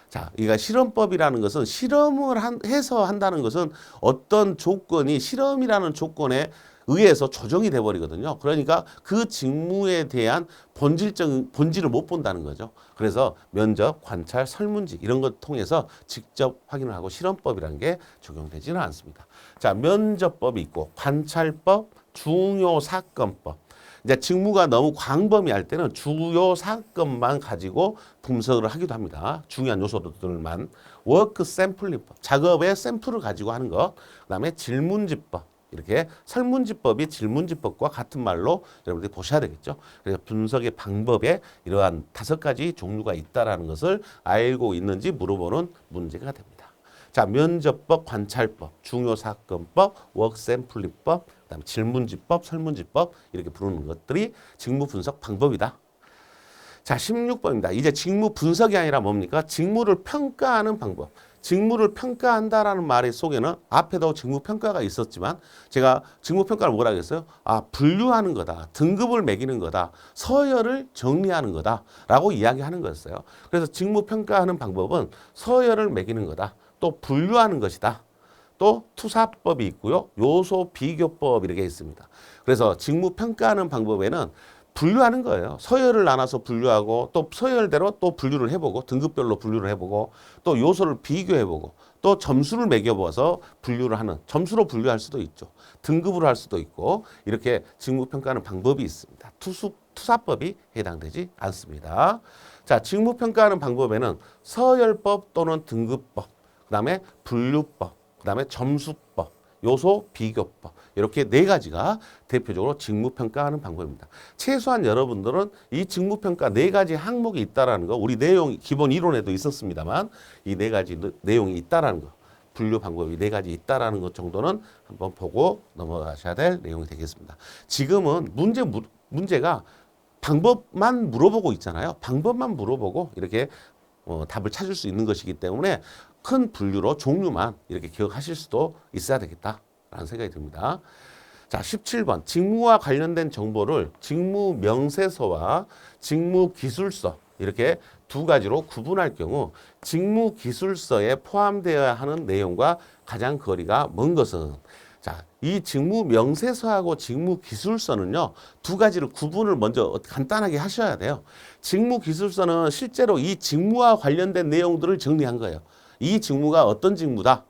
자, 그러니까 실험법이라는 것은 실험을 해서 한다는 것은 어떤 조건이 실험이라는 조건에 의해서 조정이 돼버리거든요. 그러니까 그 직무에 대한 본질을 못 본다는 거죠. 그래서 면접, 관찰, 설문지 이런 것 통해서 직접 확인을 하고 실험법이라는 게 적용되지는 않습니다. 자, 면접법이 있고 관찰법, 중요사건법. 이제 직무가 너무 광범위할 때는 주요 사건만 가지고 분석을 하기도 합니다. 중요한 요소들만. 워크 샘플링법, 작업의 샘플을 가지고 하는 것. 그다음에 질문지법. 이렇게 설문지법이 질문지법과 같은 말로 여러분들이 보셔야 되겠죠. 그래서 분석의 방법에 이러한 5가지 종류가 있다라는 것을 알고 있는지 물어보는 문제가 됩니다. 자, 면접법, 관찰법, 중요사건법, 워크샘플링법, 그다음에 질문지법, 설문지법 이렇게 부르는 것들이 직무 분석 방법이다. 자, 16번입니다. 이제 직무 분석이 아니라 뭡니까? 직무를 평가하는 방법. 직무를 평가한다라는 말 속에는 앞에도 직무평가가 있었지만 제가 직무평가를 뭐라고 했어요? 분류하는 거다. 등급을 매기는 거다. 서열을 정리하는 거다. 라고 이야기하는 거였어요. 그래서 직무평가하는 방법은 서열을 매기는 거다. 또 분류하는 것이다. 또 투사법이 있고요. 요소 비교법 이렇게 있습니다. 그래서 직무평가하는 방법에는 분류하는 거예요. 서열을 나눠서 분류하고 또 서열대로 또 분류를 해보고 등급별로 분류를 해보고 또 요소를 비교해보고 또 점수를 매겨봐서 분류를 하는 점수로 분류할 수도 있죠. 등급으로 할 수도 있고 이렇게 직무평가하는 방법이 있습니다. 투사법이 해당되지 않습니다. 자, 직무평가하는 방법에는 서열법 또는 등급법, 그 다음에 분류법, 그 다음에 점수법, 요소 비교법 이렇게 4가지가 대표적으로 직무평가하는 방법입니다. 최소한 여러분들은 이 직무평가 4가지 항목이 있다라는 거 우리 내용 기본 이론에도 있었습니다만 이 4가지 내용이 있다라는 거 분류 방법이 4가지 있다라는 것 정도는 한번 보고 넘어가셔야 될 내용이 되겠습니다. 지금은 문제가 방법만 물어보고 있잖아요. 방법만 물어보고 이렇게 답을 찾을 수 있는 것이기 때문에 큰 분류로 종류만 이렇게 기억하실 수도 있어야 되겠다라는 생각이 듭니다. 자, 17번. 직무와 관련된 정보를 직무 명세서와 직무 기술서 이렇게 두 가지로 구분할 경우 직무 기술서에 포함되어야 하는 내용과 가장 거리가 먼 것은 자, 이 직무 명세서하고 직무 기술서는요, 두 가지를 구분을 먼저 간단하게 하셔야 돼요. 직무 기술서는 실제로 이 직무와 관련된 내용들을 정리한 거예요. 이 직무가 어떤 직무다.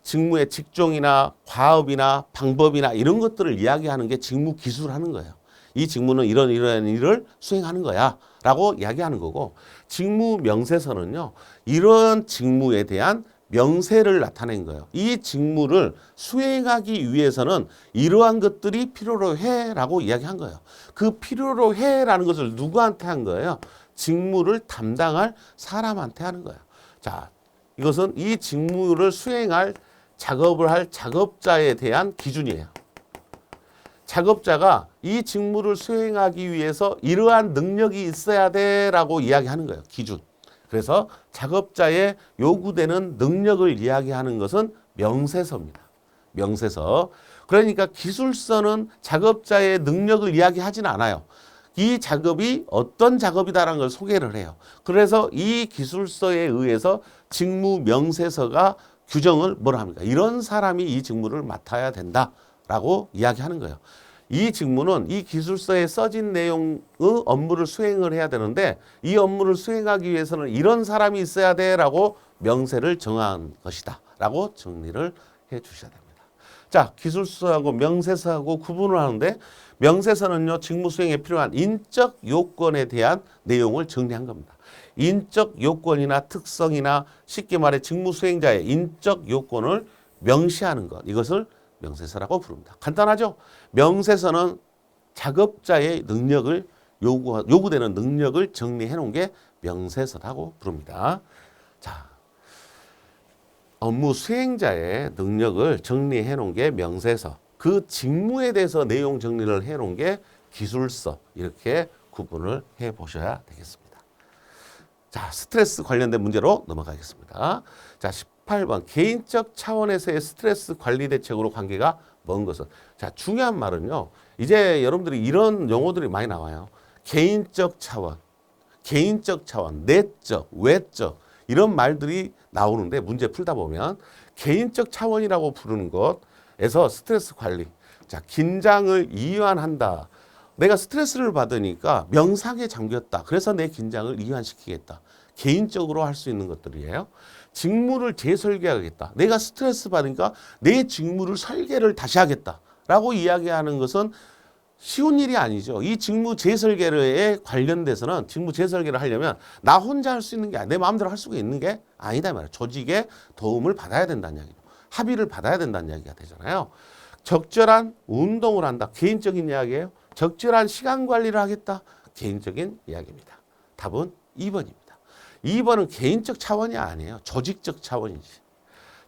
직무의 직종이나 과업이나 방법이나 이런 것들을 이야기하는 게 직무 기술하는 거예요. 이 직무는 이런 일을 수행하는 거야 라고 이야기하는 거고, 직무 명세서는요, 이런 직무에 대한 명세를 나타낸 거예요. 이 직무를 수행하기 위해서는 이러한 것들이 필요로 해라고 이야기한 거예요. 그 필요로 해라는 것을 누구한테 한 거예요? 직무를 담당할 사람한테 하는 거예요. 자, 이것은 이 직무를 수행할 작업을 할 작업자에 대한 기준이에요. 작업자가 이 직무를 수행하기 위해서 이러한 능력이 있어야 돼라고 이야기하는 거예요. 기준. 그래서 작업자의 요구되는 능력을 이야기하는 것은 명세서입니다. 명세서. 그러니까 기술서는 작업자의 능력을 이야기하지는 않아요. 이 작업이 어떤 작업이다라는 걸 소개를 해요. 그래서 이 기술서에 의해서 직무 명세서가 규정을 뭐라 합니까? 이런 사람이 이 직무를 맡아야 된다라고 이야기하는 거예요. 이 직무는 이 기술서에 써진 내용의 업무를 수행을 해야 되는데 이 업무를 수행하기 위해서는 이런 사람이 있어야 돼라고 명세를 정한 것이다 라고 정리를 해 주셔야 됩니다. 자, 기술서하고 명세서하고 구분을 하는데 명세서는요, 직무 수행에 필요한 인적 요건에 대한 내용을 정리한 겁니다. 인적 요건이나 특성이나 쉽게 말해 직무 수행자의 인적 요건을 명시하는 것, 이것을 명세서라고 부릅니다. 간단하죠? 명세서는 작업자의 능력을 요구되는 능력을 정리해 놓은 게 명세서라고 부릅니다. 자, 업무 수행자의 능력을 정리해 놓은 게 명세서, 그 직무에 대해서 내용 정리를 해 놓은 게 기술서, 이렇게 구분을 해 보셔야 되겠습니다. 자, 스트레스 관련된 문제로 넘어가겠습니다. 자, 18번. 개인적 차원에서의 스트레스 관리 대책으로 관계가 먼 것은. 자, 중요한 말은요, 이제 여러분들이 이런 용어들이 많이 나와요. 개인적 차원, 내적, 외적, 이런 말들이 나오는데 문제 풀다 보면 개인적 차원이라고 부르는 것에서 스트레스 관리. 자, 긴장을 이완한다. 내가 스트레스를 받으니까 명상에 잠겼다. 그래서 내 긴장을 이완시키겠다. 개인적으로 할 수 있는 것들이에요. 직무를 재설계하겠다. 내가 스트레스 받으니까 내 직무를 설계를 다시 하겠다. 라고 이야기하는 것은 쉬운 일이 아니죠. 이 직무 재설계에 관련돼서는 직무 재설계를 하려면 나 혼자 할 수 있는 게 아니야. 내 마음대로 할 수가 있는 게 아니다 말이야. 조직의 도움을 받아야 된다는 이야기죠. 합의를 받아야 된다는 이야기가 되잖아요. 적절한 운동을 한다. 개인적인 이야기예요. 적절한 시간 관리를 하겠다. 개인적인 이야기입니다. 답은 2번입니다. 2번은 개인적 차원이 아니에요. 조직적 차원이지.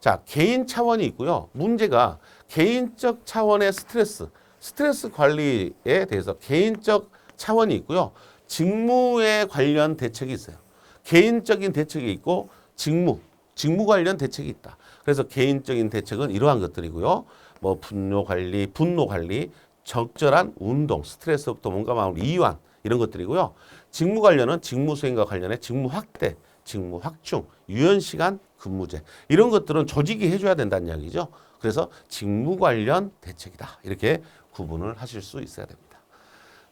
자, 개인 차원이 있고요. 문제가 개인적 차원의 스트레스 관리에 대해서 개인적 차원이 있고요. 직무에 관련 대책이 있어요. 개인적인 대책이 있고 직무 관련 대책이 있다. 그래서 개인적인 대책은 이러한 것들이고요. 뭐 분노 관리, 적절한 운동, 스트레스부터 뭔가 마음 이완 이런 것들이고요. 직무 관련은 직무 수행과 관련해 직무 확대, 직무 확충, 유연 시간 근무제 이런 것들은 조직이 해줘야 된다는 이야기죠. 그래서 직무 관련 대책이다. 이렇게 구분을 하실 수 있어야 됩니다.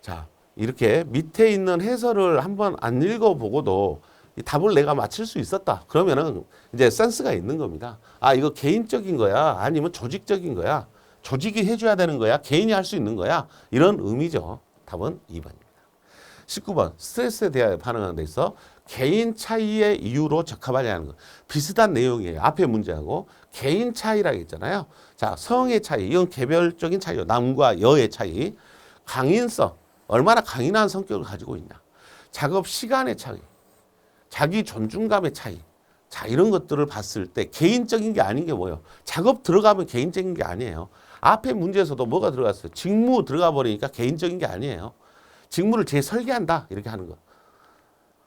자, 이렇게 밑에 있는 해설을 한번 안 읽어보고도 이 답을 내가 맞힐 수 있었다. 그러면은 이제 센스가 있는 겁니다. 아, 이거 개인적인 거야? 아니면 조직적인 거야? 조직이 해줘야 되는 거야? 개인이 할 수 있는 거야? 이런 의미죠. 답은 2번입니다. 19번. 스트레스에 대하여 반응하는 데 있어 개인 차이의 이유로 적합하지 않은 것. 비슷한 내용이에요. 앞에 문제하고 개인 차이라고 했잖아요. 자, 성의 차이. 이건 개별적인 차이요. 남과 여의 차이. 강인성. 얼마나 강인한 성격을 가지고 있냐. 작업 시간의 차이. 자기 존중감의 차이. 자, 이런 것들을 봤을 때 개인적인 게 아닌 게 뭐예요? 작업 들어가면 개인적인 게 아니에요. 앞에 문제에서도 뭐가 들어갔어요? 직무 들어가 버리니까 개인적인 게 아니에요. 직무를 재설계한다. 이렇게 하는 거.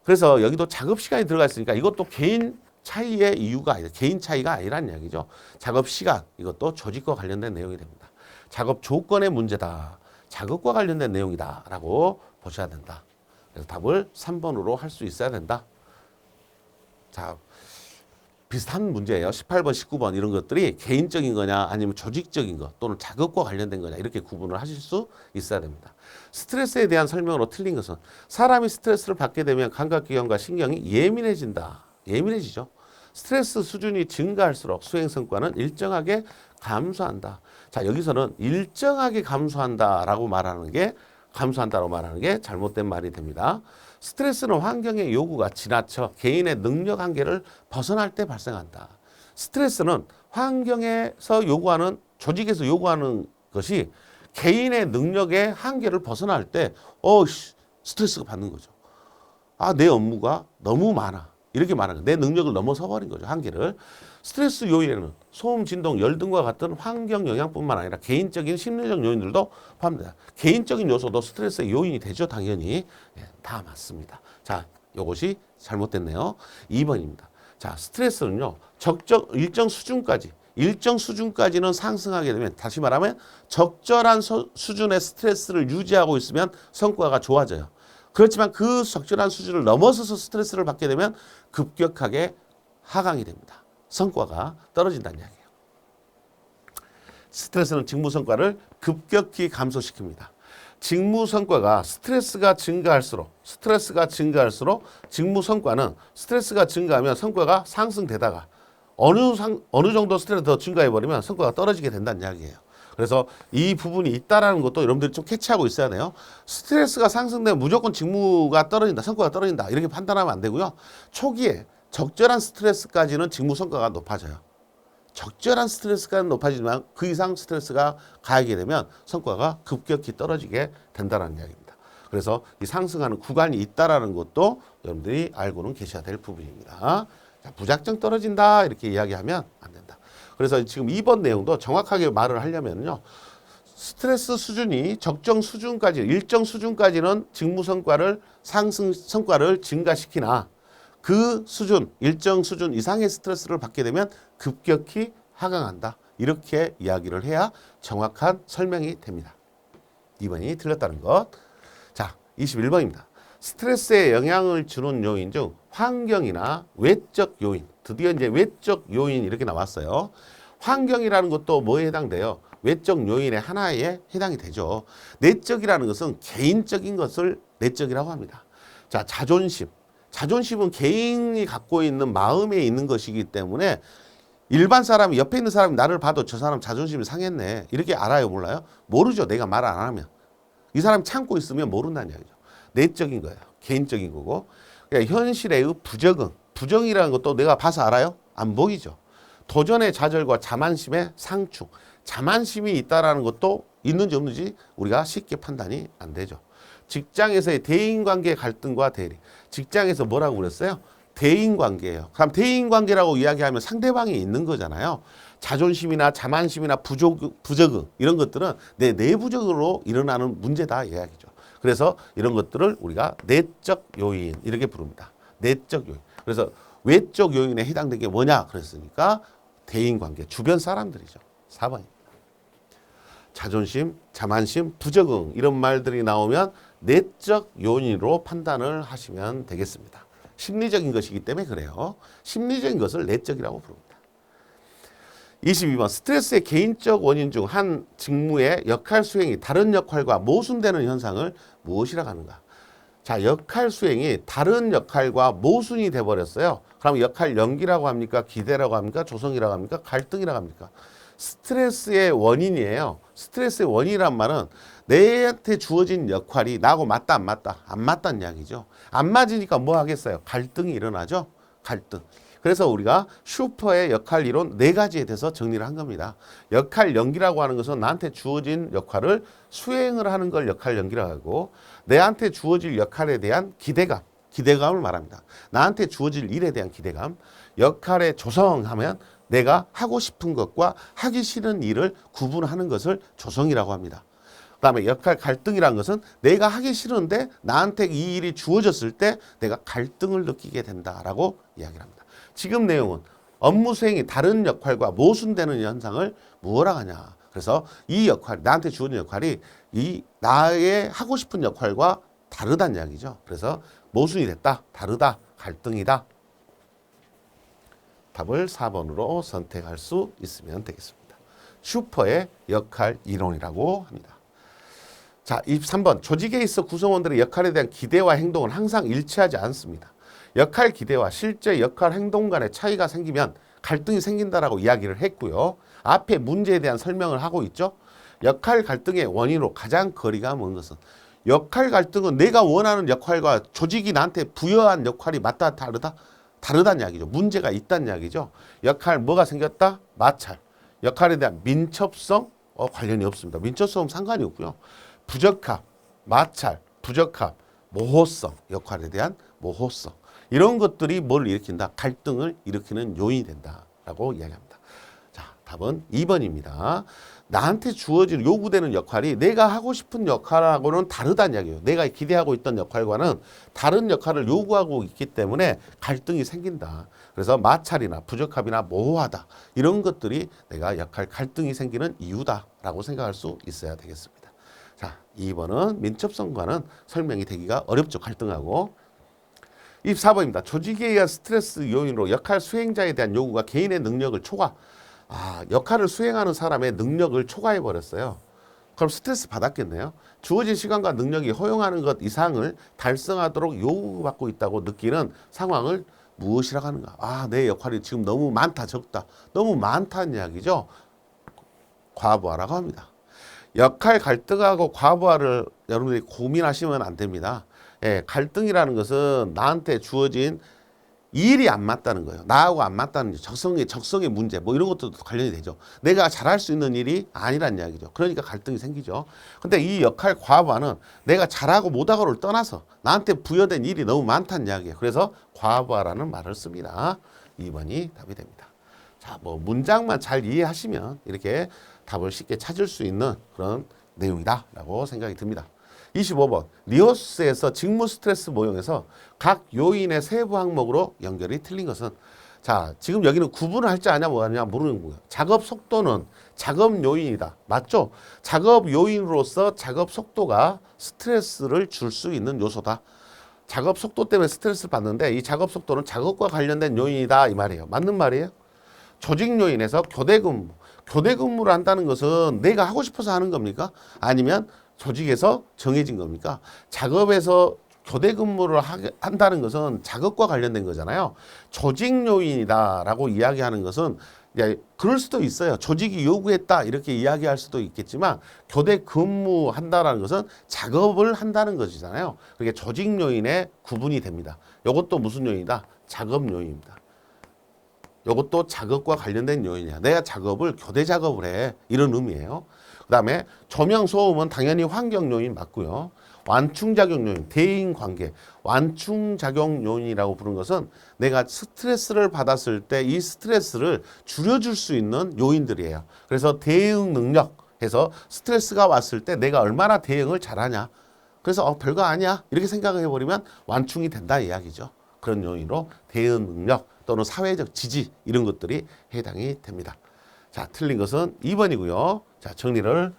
그래서 여기도 작업 시간이 들어가 있으니까 이것도 개인 차이의 이유가 아니다. 개인 차이가 아니라는 이야기죠. 작업 시간 이것도 조직과 관련된 내용이 됩니다. 작업 조건의 문제다. 작업과 관련된 내용이다라고 보셔야 된다. 그래서 답을 3번으로 할 수 있어야 된다. 자, 비슷한 문제예요. 18번, 19번 이런 것들이 개인적인 거냐 아니면 조직적인 거 또는 작업과 관련된 거냐 이렇게 구분을 하실 수 있어야 됩니다. 스트레스에 대한 설명으로 틀린 것은 사람이 스트레스를 받게 되면 감각기관과 신경이 예민해진다. 예민해지죠. 스트레스 수준이 증가할수록 수행 성과는 일정하게 감소한다. 자, 여기서는 일정하게 감소한다라고 말하는 게 잘못된 말이 됩니다. 스트레스는 환경의 요구가 지나쳐 개인의 능력 한계를 벗어날 때 발생한다. 스트레스는 환경에서 요구하는, 조직에서 요구하는 것이 개인의 능력의 한계를 벗어날 때, 스트레스가 받는 거죠. 아, 내 업무가 너무 많아. 이렇게 말하는 거예요. 내 능력을 넘어서 버린 거죠. 한계를. 스트레스 요인에는 소음, 진동, 열 등과 같은 환경 영향뿐만 아니라 개인적인 심리적 요인들도 포함됩니다. 개인적인 요소도 스트레스의 요인이 되죠. 당연히. 다 맞습니다. 자, 이것이 잘못됐네요. 2번입니다. 자, 스트레스는요. 일정 수준까지는 상승하게 되면, 다시 말하면 적절한 수준의 스트레스를 유지하고 있으면 성과가 좋아져요. 그렇지만 그 적절한 수준을 넘어서서 스트레스를 받게 되면 급격하게 하강이 됩니다. 성과가 떨어진다는 이야기예요. 스트레스는 직무 성과를 급격히 감소시킵니다. 직무 성과가 스트레스가 증가할수록 직무 성과는 스트레스가 증가하면 성과가 상승되다가 어느 정도 스트레스 더 증가해버리면 성과가 떨어지게 된다는 이야기예요. 그래서 이 부분이 있다라는 것도 여러분들이 좀 캐치하고 있어야 돼요. 스트레스가 상승되면 무조건 직무가 떨어진다, 성과가 떨어진다 이렇게 판단하면 안 되고요. 초기에 적절한 스트레스까지는 직무 성과가 높아져요. 적절한 스트레스까지는 높아지지만 그 이상 스트레스가 가하게 되면 성과가 급격히 떨어지게 된다는 이야기입니다. 그래서 이 상승하는 구간이 있다라는 것도 여러분들이 알고는 계셔야 될 부분입니다. 자, 무작정 떨어진다 이렇게 이야기하면 안 된다. 그래서 지금 2번 내용도 정확하게 말을 하려면요. 스트레스 수준이 일정 수준까지는 직무 성과를 성과를 증가시키나 그 수준, 일정 수준 이상의 스트레스를 받게 되면 급격히 하강한다. 이렇게 이야기를 해야 정확한 설명이 됩니다. 2번이 틀렸다는 것. 자, 21번입니다. 스트레스에 영향을 주는 요인 중 환경이나 외적 요인, 드디어 이제 외적 요인 이렇게 나왔어요. 환경이라는 것도 뭐에 해당돼요? 외적 요인의 하나에 해당이 되죠. 내적이라는 것은 개인적인 것을 내적이라고 합니다. 자, 자존심은 개인이 갖고 있는 마음에 있는 것이기 때문에 일반 사람이, 옆에 있는 사람이 나를 봐도 저 사람 자존심이 상했네 이렇게 알아요, 몰라요? 모르죠. 내가 말 안 하면. 이 사람이 참고 있으면 모른다는 이야기죠. 내적인 거예요. 개인적인 거고. 그러니까 현실의 부정이라는 것도 내가 봐서 알아요? 안 보이죠. 도전의 좌절과 자만심의 상충. 자만심이 있다라는 것도 있는지 없는지 우리가 쉽게 판단이 안 되죠. 직장에서의 대인관계 갈등과 대리. 직장에서 뭐라고 그랬어요? 대인관계예요. 그럼 대인관계라고 이야기하면 상대방이 있는 거잖아요. 자존심이나 자만심이나 부적응 이런 것들은 내 내부적으로 일어나는 문제다 이야기죠. 그래서 이런 것들을 우리가 내적 요인 이렇게 부릅니다. 내적 요인. 그래서 외적 요인에 해당된 게 뭐냐 그랬으니까 대인관계, 주변 사람들이죠. 4번입니다. 자존심, 자만심, 부적응 이런 말들이 나오면 내적 요인으로 판단을 하시면 되겠습니다. 심리적인 것이기 때문에 그래요. 심리적인 것을 내적이라고 부릅니다. 22번 스트레스의 개인적 원인 중 한 직무의 역할 수행이 다른 역할과 모순되는 현상을 무엇이라고 하는가? 자, 역할 수행이 다른 역할과 모순이 돼버렸어요. 그럼 역할 연기라고 합니까? 기대라고 합니까? 조성이라고 합니까? 갈등이라고 합니까? 스트레스의 원인이에요. 스트레스의 원인이란 말은 내한테 주어진 역할이 나하고 맞다 안 맞다 안 맞다는 이야기죠. 안 맞으니까 뭐 하겠어요? 갈등이 일어나죠. 갈등. 그래서 우리가 슈퍼의 역할 이론 4가지에 대해서 정리를 한 겁니다. 역할 연기라고 하는 것은 나한테 주어진 역할을 수행을 하는 걸 역할 연기라고 하고, 내한테 주어질 역할에 대한 기대감을 말합니다. 나한테 주어질 일에 대한 기대감, 역할의 조성하면 내가 하고 싶은 것과 하기 싫은 일을 구분하는 것을 조성이라고 합니다. 그다음에 역할 갈등이라는 것은 내가 하기 싫은데 나한테 이 일이 주어졌을 때 내가 갈등을 느끼게 된다라고 이야기를 합니다. 지금 내용은 업무 수행이 다른 역할과 모순되는 현상을 뭐라 하냐. 그래서 이 역할, 나한테 주어진 역할이 이 나의 하고 싶은 역할과 다르다는 이야기죠. 그래서 모순이 됐다, 다르다, 갈등이다. 답을 4번으로 선택할 수 있으면 되겠습니다. 슈퍼의 역할 이론이라고 합니다. 자, 23번. 조직에 있어 구성원들의 역할에 대한 기대와 행동은 항상 일치하지 않습니다. 역할 기대와 실제 역할 행동 간의 차이가 생기면 갈등이 생긴다라고 이야기를 했고요. 앞에 문제에 대한 설명을 하고 있죠. 역할 갈등의 원인으로 가장 거리가 먼 것은 역할 갈등은 내가 원하는 역할과 조직이 나한테 부여한 역할이 맞다 다르다? 다르다는 이야기죠. 문제가 있다는 이야기죠. 역할 뭐가 생겼다? 마찰. 역할에 대한 민첩성 관련이 없습니다. 민첩성은 상관이 없고요. 부적합, 마찰, 부적합, 모호성, 역할에 대한 모호성. 이런 것들이 뭘 일으킨다? 갈등을 일으키는 요인이 된다라고 이야기합니다. 자, 답은 2번입니다. 나한테 주어진 요구되는 역할이 내가 하고 싶은 역할하고는 다르다는 이야기예요. 내가 기대하고 있던 역할과는 다른 역할을 요구하고 있기 때문에 갈등이 생긴다. 그래서 마찰이나 부적합이나 모호하다. 이런 것들이 내가 역할 갈등이 생기는 이유다라고 생각할 수 있어야 되겠습니다. 자, 2번은 민첩성과는 설명이 되기가 어렵죠. 갈등하고. 24번입니다. 조직에 의한 스트레스 요인으로 역할 수행자에 대한 요구가 개인의 능력을 초과. 역할을 수행하는 사람의 능력을 초과해 버렸어요. 그럼 스트레스 받았겠네요. 주어진 시간과 능력이 허용하는 것 이상을 달성하도록 요구받고 있다고 느끼는 상황을 무엇이라고 하는가? 내 역할이 지금 너무 많다, 적다. 너무 많다는 이야기죠. 과부하라고 합니다. 역할 갈등하고 과부하를 여러분들이 고민하시면 안 됩니다. 갈등이라는 것은 나한테 주어진 일이 안 맞다는 거예요. 나하고 안 맞다는 적성의 문제 뭐 이런 것도 관련이 되죠. 내가 잘할 수 있는 일이 아니란 이야기죠. 그러니까 갈등이 생기죠. 근데 이 역할 과부하는 내가 잘하고 못하고를 떠나서 나한테 부여된 일이 너무 많다는 이야기예요. 그래서 과부하라는 말을 씁니다. 2번이 답이 됩니다. 자, 뭐 문장만 잘 이해하시면 이렇게 답을 쉽게 찾을 수 있는 그런 내용이다라고 생각이 듭니다. 25번. 리오스에서 직무 스트레스 모형에서 각 요인의 세부 항목으로 연결이 틀린 것은 자, 지금 여기는 구분을 할지 아냐 뭐하냐 모르는 거예요. 작업 속도는 작업 요인이다. 맞죠? 작업 요인으로서 작업 속도가 스트레스를 줄 수 있는 요소다. 작업 속도 때문에 스트레스를 받는데 이 작업 속도는 작업과 관련된 요인이다 이 말이에요. 맞는 말이에요? 조직 요인에서 교대 근무. 교대 근무를 한다는 것은 내가 하고 싶어서 하는 겁니까? 아니면 조직에서 정해진 겁니까? 작업에서 교대 근무를 한다는 것은 작업과 관련된 거잖아요. 조직 요인이다라고 이야기하는 것은 그럴 수도 있어요. 조직이 요구했다 이렇게 이야기할 수도 있겠지만 교대 근무한다라는 것은 작업을 한다는 것이잖아요. 그게 조직 요인에 구분이 됩니다. 이것도 무슨 요인이다? 작업 요인입니다. 이것도 작업과 관련된 요인이야. 내가 작업을 교대 작업을 해. 이런 의미예요. 그 다음에 조명 소음은 당연히 환경 요인 맞고요. 완충작용 요인, 대인관계, 완충작용 요인이라고 부르는 것은 내가 스트레스를 받았을 때 이 스트레스를 줄여줄 수 있는 요인들이에요. 그래서 대응 능력 해서 스트레스가 왔을 때 내가 얼마나 대응을 잘하냐. 그래서 별거 아니야 이렇게 생각을 해버리면 완충이 된다 이야기죠. 그런 요인으로 대응 능력 또는 사회적 지지 이런 것들이 해당이 됩니다. 자, 틀린 것은 2번이고요. 자, 정리를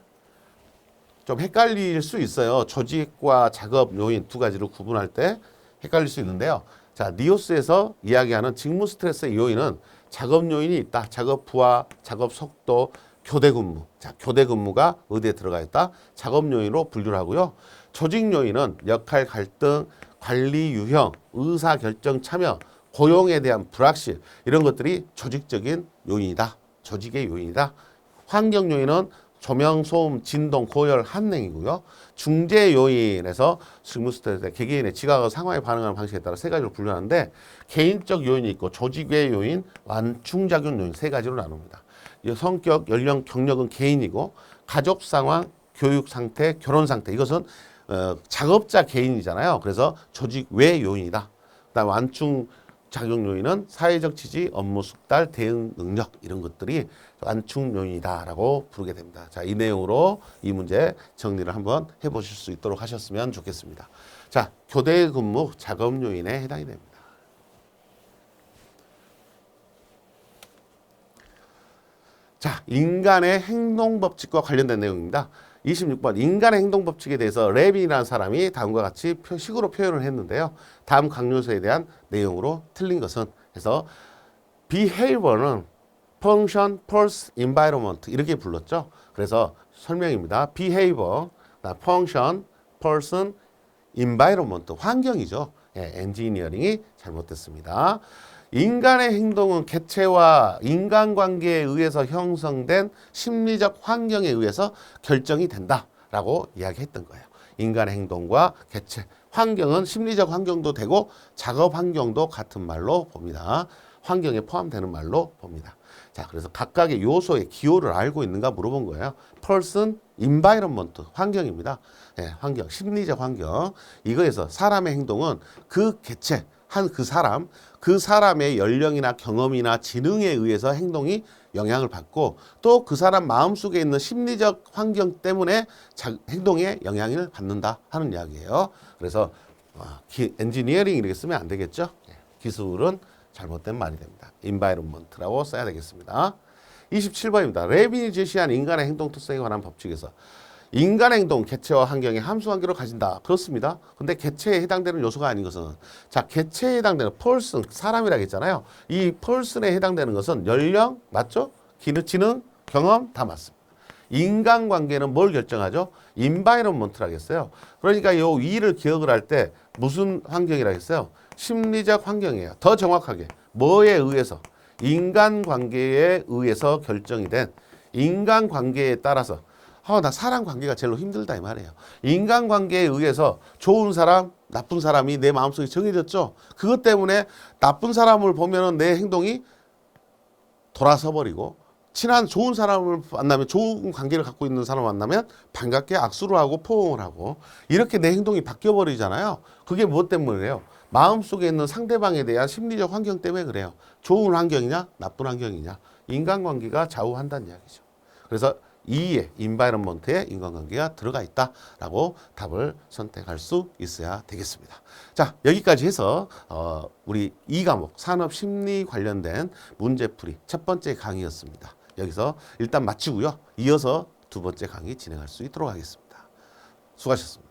좀 헷갈릴 수 있어요. 조직과 작업 요인 두 가지를 구분할 때 헷갈릴 수 있는데요. 자, 니오스에서 이야기하는 직무 스트레스의 요인은 작업 요인이 있다. 작업 부하, 작업 속도, 교대 근무. 자, 교대 근무가 어디에 들어가 있다? 작업 요인으로 분류를 하고요. 조직 요인은 역할 갈등, 관리 유형, 의사 결정 참여, 고용에 대한 불확실 이런 것들이 조직적인 요인이다. 조직의 요인이다. 환경 요인은 조명, 소음, 진동, 고열, 한냉이고요. 중재 요인에서 직무 스트레스, 개개인의 지각과 상황에 반응하는 방식에 따라 세 가지로 분류하는데 개인적 요인이 있고 조직의 요인, 완충작용 요인 세 가지로 나눕니다. 성격, 연령, 경력은 개인이고 가족 상황, 교육 상태, 결혼 상태 이것은 작업자 개인이잖아요. 그래서 조직 외 요인이다. 그다음 완충 작용 요인은 사회적 지지, 업무 숙달, 대응 능력 이런 것들이 완충 요인이다라고 부르게 됩니다. 자, 이 내용으로 이 문제 정리를 한번 해보실 수 있도록 하셨으면 좋겠습니다. 자, 교대 근무 작업 요인에 해당이 됩니다. 자, 인간의 행동 법칙과 관련된 내용입니다. 26번 인간의 행동 법칙에 대해서 레빈이라는 사람이 다음과 같이 식으로 표현을 했는데요. 다음 강요소에 대한 내용으로 틀린 것은 해서 behavior는 function, pulse, environment 이렇게 불렀죠. 그래서 설명입니다. behavior, function, person, environment 환경이죠. 예, 엔지니어링이 잘못됐습니다. 인간의 행동은 개체와 인간관계에 의해서 형성된 심리적 환경에 의해서 결정이 된다라고 이야기했던 거예요. 인간의 행동과 개체, 환경은 심리적 환경도 되고 작업 환경도 같은 말로 봅니다. 환경에 포함되는 말로 봅니다. 자, 그래서 각각의 요소의 기호를 알고 있는가 물어본 거예요. person, environment, 환경입니다. 예, 환경, 심리적 환경. 이거에서 사람의 행동은 그 개체, 그 사람의 연령이나 경험이나 지능에 의해서 행동이 영향을 받고 또 그 사람 마음속에 있는 심리적 환경 때문에 행동에 영향을 받는다 하는 이야기예요. 그래서 엔지니어링 이렇게 쓰면 안 되겠죠. 기술은 잘못된 말이 됩니다. environment라고 써야 되겠습니다. 27번입니다. 레빈이 제시한 인간의 행동 특성에 관한 법칙에서 인간의 행동, 개체와 환경의 함수 관계를 가진다. 그렇습니다. 근데 개체에 해당되는 요소가 아닌 것은 자, 개체에 해당되는 person, 사람이라고 했잖아요. 이 person에 해당되는 것은 연령, 맞죠? 지능, 경험 다 맞습니다. 인간관계는 뭘 결정하죠? environment라고 했어요. 그러니까 이 위를 기억을 할 때 무슨 환경이라고 했어요? 심리적 환경이에요. 더 정확하게 뭐에 의해서? 인간관계에 의해서 결정이 된 인간관계에 따라서 나 사람 관계가 제일 힘들다 이 말이에요. 인간관계에 의해서 좋은 사람, 나쁜 사람이 내 마음속에 정해졌죠. 그것 때문에 나쁜 사람을 보면은 내 행동이 돌아서 버리고 친한 좋은 사람을 만나면 좋은 관계를 갖고 있는 사람을 만나면 반갑게 악수를 하고 포옹을 하고 이렇게 내 행동이 바뀌어 버리잖아요. 그게 무엇 때문이에요? 마음속에 있는 상대방에 대한 심리적 환경 때문에 그래요. 좋은 환경이냐 나쁜 환경이냐 인간관계가 좌우한다는 이야기죠. 그래서 2의 environment에 인간관계가 들어가 있다라고 답을 선택할 수 있어야 되겠습니다. 자, 여기까지 해서 우리 2과목 산업심리 관련된 문제풀이 첫 번째 강의였습니다. 여기서 일단 마치고요. 이어서 두 번째 강의 진행할 수 있도록 하겠습니다. 수고하셨습니다.